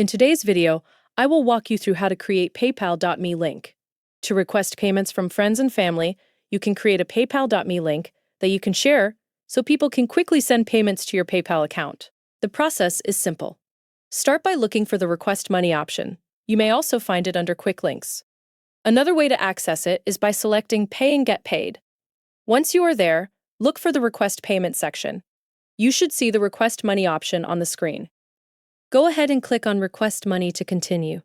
In today's video, I will walk you through how to create PayPal.me link. To request payments from friends and family, you can create a PayPal.me link that you can share so people can quickly send payments to your PayPal account. The process is simple. Start by looking for the Request Money option. You may also find it under Quick Links. Another way to access it is by selecting Pay and Get Paid. Once you are there, look for the Request Payment section. You should see the Request Money option on the screen. Go ahead and click on Request Money to continue.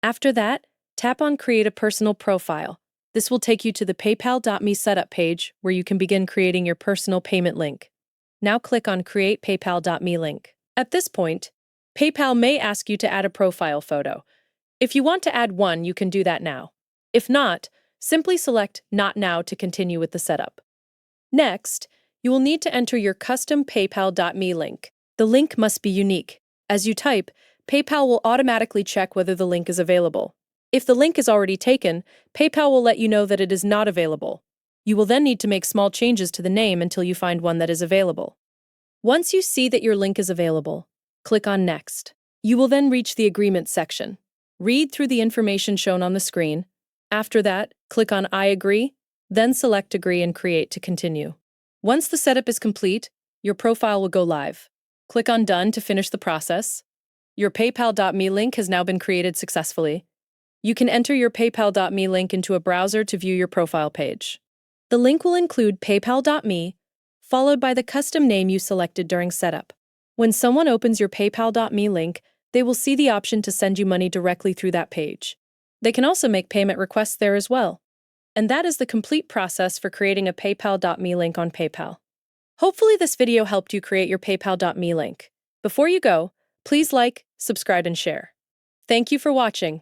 After that, tap on Create a Personal Profile. This will take you to the PayPal.me setup page where you can begin creating your personal payment link. Now click on Create PayPal.me link. At this point, PayPal may ask you to add a profile photo. If you want to add one, you can do that now. If not, simply select Not Now to continue with the setup. Next, you will need to enter your custom PayPal.me link. The link must be unique. As you type, PayPal will automatically check whether the link is available. If the link is already taken, PayPal will let you know that it is not available. You will then need to make small changes to the name until you find one that is available. Once you see that your link is available, click on Next. You will then reach the Agreement section. Read through the information shown on the screen. After that, click on I agree, then select Agree and Create to continue. Once the setup is complete, your profile will go live. Click on Done to finish the process. Your PayPal.me link has now been created successfully. You can enter your PayPal.me link into a browser to view your profile page. The link will include PayPal.me, followed by the custom name you selected during setup. When someone opens your PayPal.me link, they will see the option to send you money directly through that page. They can also make payment requests there as well. And that is the complete process for creating a PayPal.me link on PayPal. Hopefully this video helped you create your PayPal.me link. Before you go, please like, subscribe, and share. Thank you for watching.